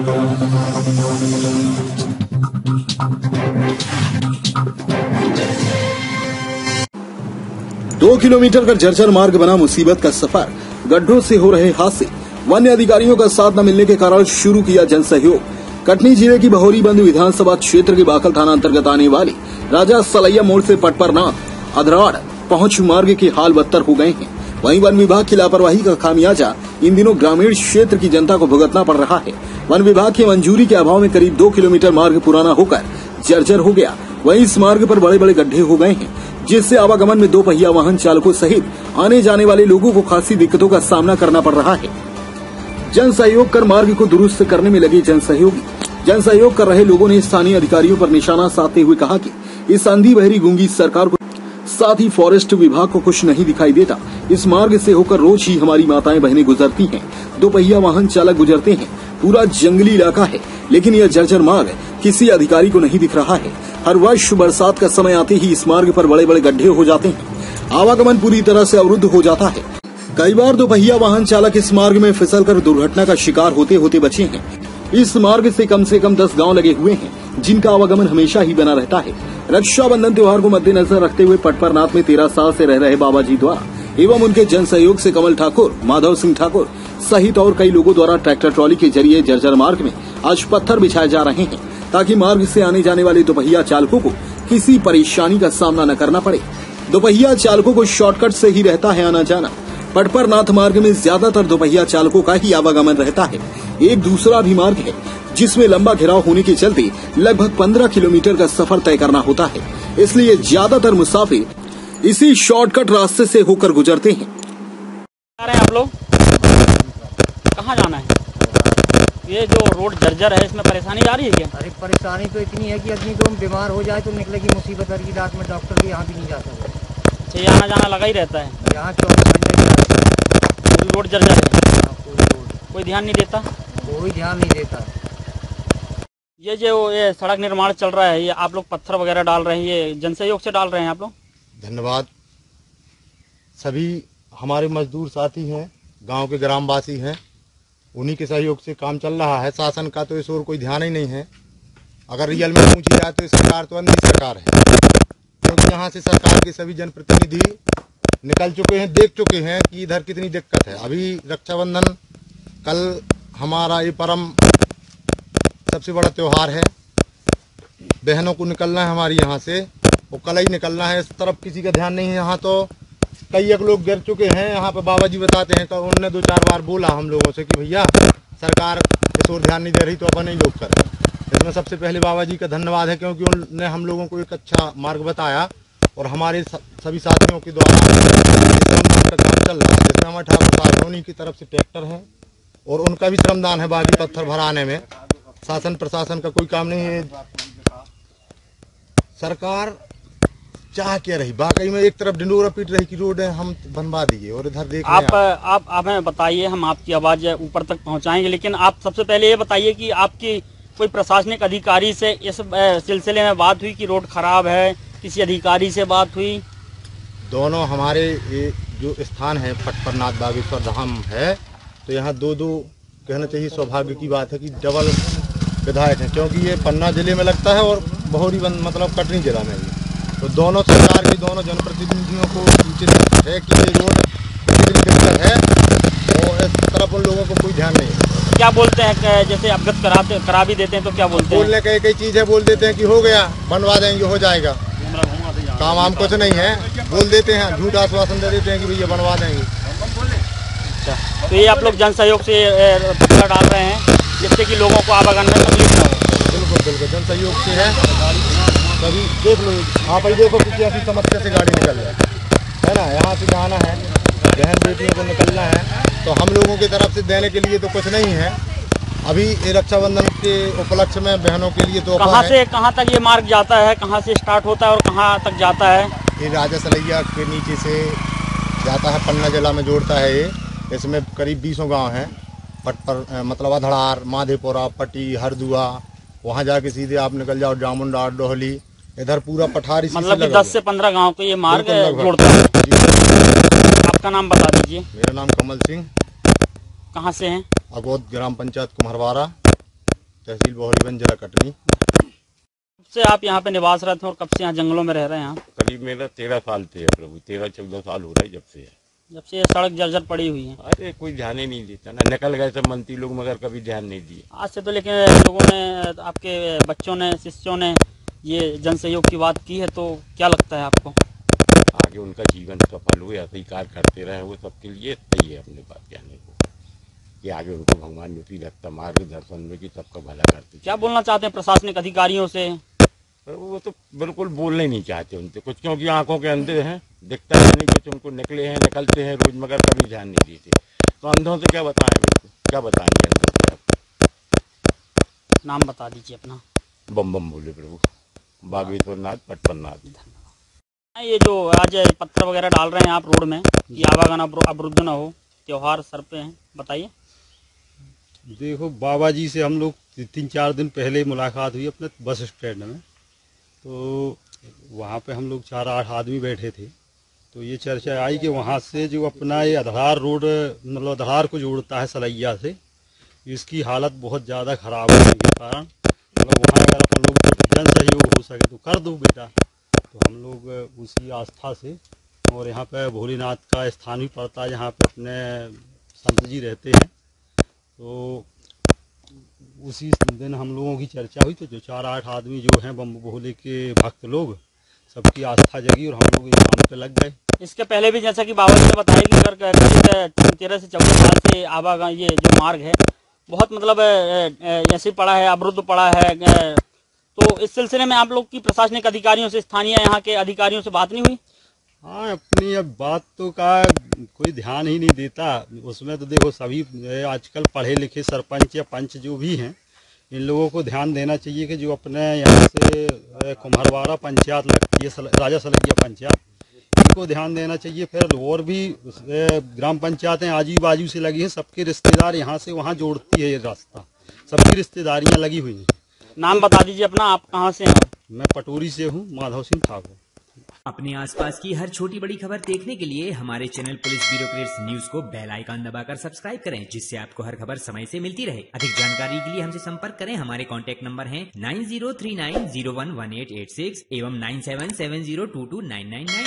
दो किलोमीटर का जर्जर मार्ग बना मुसीबत का सफर, गड्ढों से हो रहे हादसे, वन्य अधिकारियों का साथ न मिलने के कारण शुरू किया जन सहयोग। कटनी जिले की बहोरी बंद विधानसभा क्षेत्र के बाकल थाना अंतर्गत आने वाली राजा सलैया मोड़ से पटपरनाथ अधराड़ पहुंच मार्ग के हाल बदतर हो गए हैं। वहीं वन विभाग की लापरवाही का खामियाजा इन दिनों ग्रामीण क्षेत्र की जनता को भुगतना पड़ रहा है। वन विभाग की मंजूरी के अभाव में करीब 2 किलोमीटर मार्ग पुराना होकर जर्जर हो गया। वहीं इस मार्ग पर बड़े बड़े गड्ढे हो गए हैं, जिससे आवागमन में 2 पहिया वाहन चालकों सहित आने जाने वाले लोगों को खासी दिक्कतों का सामना करना पड़ रहा है। जन सहयोग कर मार्ग को दुरुस्त करने में लगे जन सहयोग कर रहे लोगों ने स्थानीय अधिकारियों पर निशाना साधते हुए कहा कि इस अंधी बहरी गूंगी सरकार को साथ ही फॉरेस्ट विभाग को कुछ नहीं दिखाई देता। इस मार्ग से होकर रोज ही हमारी माताएं बहनें गुजरती हैं, 2 पहिया वाहन चालक गुजरते हैं। पूरा जंगली इलाका है, लेकिन यह जर्जर मार्ग किसी अधिकारी को नहीं दिख रहा है। हर वर्ष बरसात का समय आते ही इस मार्ग पर बड़े बड़े गड्ढे हो जाते हैं, आवागमन पूरी तरह से अवरुद्ध हो जाता है। कई बार 2 पहिया वाहन चालक इस मार्ग में फिसलकर दुर्घटना का शिकार होते होते बचे हैं। इस मार्ग से कम 10 गांव लगे हुए हैं, जिनका आवागमन हमेशा ही बना रहता है। रक्षाबंधन त्योहार को मद्देनजर रखते हुए पटपरनाथ में 13 साल से रह रहे बाबा जी द्वारा एवं उनके जन सहयोग से कमल ठाकुर, माधव सिंह ठाकुर सहित और कई लोगों द्वारा ट्रैक्टर ट्रॉली के जरिए जर्जर मार्ग में आज पत्थर बिछाए जा रहे हैं, ताकि मार्ग से आने जाने वाले 2 पहिया चालकों को किसी परेशानी का सामना न करना पड़े। 2 पहिया चालकों को शॉर्टकट से ही रहता है आना जाना। पटपरनाथ मार्ग में ज्यादातर 2 पहिया चालकों का ही आवागमन रहता है। एक दूसरा भी मार्ग है, जिसमें लंबा घेराव होने के चलते लगभग 15 किलोमीटर का सफर तय करना होता है। इसलिए ज्यादातर मुसाफिर इसी शॉर्टकट रास्ते से होकर गुजरते हैं। आप लोग कहाँ जाना है? ये जो रोड जर्जर है, इसमें परेशानी आ रही है क्या? अरे परेशानी तो इतनी है कि आदमी तो बीमार हो जाए तो निकलेगी मुसीबत हर की रात में, डॉक्टर के यहाँ भी नहीं जाता है। अच्छा, ये आना जाना लगा ही रहता है यहाँ 24 घंटे पूरी रोड जर्जर है। पूरी रोड कोई ध्यान नहीं देता? कोई ध्यान नहीं देता। ये जो ये सड़क निर्माण चल रहा है, ये आप लोग पत्थर वगैरह डाल रहे हैं, ये जन सहयोग से डाल रहे हैं आप लोग? धन्यवाद। सभी हमारे मजदूर साथी हैं, गांव के ग्रामवासी हैं, उन्हीं के सहयोग से काम चल रहा है। शासन का तो इस ओर कोई ध्यान ही नहीं है। अगर रियल में पूछी जाए तो सरकार तो अंधी सरकार है, क्योंकि यहाँ से सरकार के सभी जनप्रतिनिधि निकल चुके हैं, देख चुके हैं कि इधर कितनी दिक्कत है। अभी रक्षाबंधन कल हमारा ये परम सबसे बड़ा त्योहार है, बहनों को निकलना है हमारी यहाँ से, वो कल ही निकलना है। इस तरफ किसी का ध्यान नहीं है। यहाँ तो कई एक लोग गिर चुके हैं। यहाँ पे बाबा जी बताते हैं कि उन्होंने 2-4 बार बोला हम लोगों से कि भैया सरकार इस ओर ध्यान नहीं दे रही तो अपन ही लोग करें। इसमें सबसे पहले बाबा जी का धन्यवाद है, क्योंकि उन्होंने हम लोगों को एक अच्छा मार्ग बताया और हमारे सभी साथियों के द्वारा का काम चल रहा है। इसमें हमारे ठाकुर साहब उन्हीं की तरफ से ट्रैक्टर है और उनका भी श्रमदान है बाकी पत्थर भराने में। शासन प्रशासन का कोई काम नहीं है। सरकार चाह क्या रही, बाकी में एक तरफ ढिंडोरा पीट रही कि रोड है हम बनवा दिए और इधर देख आप हमें बताइए, हम आपकी आवाज़ ऊपर तक पहुंचाएंगे, लेकिन आप सबसे पहले ये बताइए कि आपकी कोई प्रशासनिक अधिकारी से इस सिलसिले में बात हुई कि रोड खराब है? किसी अधिकारी से बात हुई? दोनों हमारे ये जो स्थान है पटपरनाथ बागेश्वर धाम है, तो यहाँ 2 कहना चाहिए सौभाग्य की बात है कि डबल विधायक हैं, क्योंकि ये पन्ना जिले में लगता है और बहोरी मतलब कटनी जिला में भी। तो दोनों सरकार की दोनों जनप्रतिनिधियों को सूचित है कि ये रोड कितनी दिक्कत है और इस तरफ उन लोगों को कोई ध्यान नहीं है। क्या बोलते हैं, जैसे अवगत करा भी देते हैं तो क्या बोलते हैं? बोलने का एक ही चीज़ है, बोल देते हैं कि हो गया, बनवा देंगे, हो जाएगा, काम वाम कुछ नहीं है, बोल देते हैं, झूठ आश्वासन दे देते हैं कि भैया बनवा देंगे। अच्छा, तो ये आप लोग जन सहयोग से पत्थर डाल रहे हैं जिससे कि लोगों को आवागमन में तकलीफ न हो? बिल्कुल जन सहयोग से है। कभी देख लो, आप ही देखो किसी ऐसी समस्या से गाड़ी निकल रही है ना, यहाँ से जाना है, बहन बेटियों को निकलना है, तो हम लोगों की तरफ से देने के लिए तो कुछ नहीं है। अभी रक्षाबंधन के उपलक्ष्य में बहनों के लिए तो कहाँ से कहाँ तक ये मार्ग जाता है, कहाँ से स्टार्ट होता है और कहाँ तक जाता है? ये राजा सलैया के नीचे से जाता है, पन्ना जिला में जोड़ता है ये। इसमें करीब 20 गाँव हैं, मतलब अधड़ार, माधेपुरा, पट्टी, हरदुआ, वहाँ जाके सीधे आप निकल जाओ जामुनडार, डोहली, इधर पूरा पठारी, मतलब 10 से 15 गांव को ये मार्ग जोड़ता है। आपका नाम बता दीजिए। मेरा नाम कमल सिंह। कहाँ से हैं? अगोद ग्राम पंचायत कुम्हरवारा। तहसील बहोरीबंद, जिला कटनी। कब से आप यहाँ पे निवास रहे थे और कब से यहाँ जंगलों में रह रहे हैं? करीब मेरा 13 साल थे प्रभु, 13-14 साल हो रहा है जब से है। जब से ये सड़क जर्जर पड़ी हुई है। अरे कोई ध्यान ही नहीं देता ना, निकल गए सब मंत्री लोग मगर कभी ध्यान नहीं दिए। आज से तो लेकिन लोगों ने, आपके बच्चों ने, शिष्यों ने ये जन सहयोग की बात की है, तो क्या लगता है आपको? आगे उनका जीवन सफल हो, ऐसे ही कार्य करते रहे, वो सबके लिए सही है अपने बात कहने को, कि आगे उनको भगवान उसी रखता मार्गदर्शन में कि सबका भला करते। क्या बोलना चाहते हैं प्रशासनिक अधिकारियों से? वो तो बिल्कुल बोलना ही नहीं चाहते उनसे कुछ, क्योंकि आंखों के अंधे हैं, दिखता है नहीं कुछ उनको, निकले हैं निकलते हैं रोज मगर कभी ध्यान नहीं देते। तो अंधों से क्या बताएं, बिल्कुल क्या बताएंगे अंधों से आप? नाम बता दीजिए अपना। बम बम बोले प्रभु, बागेश्वर नाथ, पटपन्नाथ। ये जो आज पत्थर वगैरह डाल रहे हैं आप रोड में, कि आवागमन अवरुद्ध न हो, त्योहार सर पे है, बताइए। देखो, बाबा जी से हम लोग 3-4 दिन पहले मुलाकात हुई अपने बस स्टैंड में, तो वहाँ पे हम लोग 4-8 आदमी बैठे थे, तो ये चर्चा आई कि वहाँ से जो अपना ये अधहार रोड, मतलब अधहार को जोड़ता है सलैया से, इसकी हालत बहुत ज़्यादा ख़राब होने के कारण मतलब वहाँ अगर अपन लोग जन सहयोग हो सके तो कर दो बेटा। तो हम लोग उसी आस्था से, और यहाँ पे भोलेनाथ का स्थान भी पड़ता है जहाँ पे अपने संत जी रहते हैं, तो उसी दिन हम लोगों की चर्चा हुई, तो जो 4-8 आदमी जो हैं बम भोले के भक्त लोग, सबकी आस्था जगी और हम लोग इस काम पे लग गए। इसके पहले भी जैसा कि बाबा जी ने बताया कि अगर करीब 13 से 14 साल से आवागमन, ये जो मार्ग है बहुत मतलब ऐसे पड़ा है, अवरुद्ध पड़ा है, तो इस सिलसिले में आप लोग की प्रशासनिक अधिकारियों से, स्थानीय यहाँ के अधिकारियों से बात नहीं हुई? हाँ, अपनी अब बात तो का कोई ध्यान ही नहीं देता उसमें। तो देखो, सभी आजकल पढ़े लिखे सरपंच या पंच जो भी हैं, इन लोगों को ध्यान देना चाहिए कि जो अपने यहाँ से कुम्हरवाड़ा पंचायत लगती है, राजा सलगिया पंचायत, इनको ध्यान देना चाहिए। फिर और भी ग्राम पंचायतें आजू बाजू से लगी हैं, सबके रिश्तेदार यहाँ से वहाँ जोड़ती है ये रास्ता, सबकी रिश्तेदारियाँ लगी हुई हैं। नाम बता दीजिए अपना, आप कहाँ से हैं? मैं पटोरी से हूँ, माधव सिंह ठाकुर। अपने आसपास की हर छोटी बड़ी खबर देखने के लिए हमारे channel police bureau clips news को बेल आइकन दबाकर सब्सक्राइब करें, जिससे आपको हर खबर समय से मिलती रहे। अधिक जानकारी के लिए हमसे संपर्क करें। हमारे कॉन्टैक्ट नंबर हैं 9039011886 एवं 9770229999।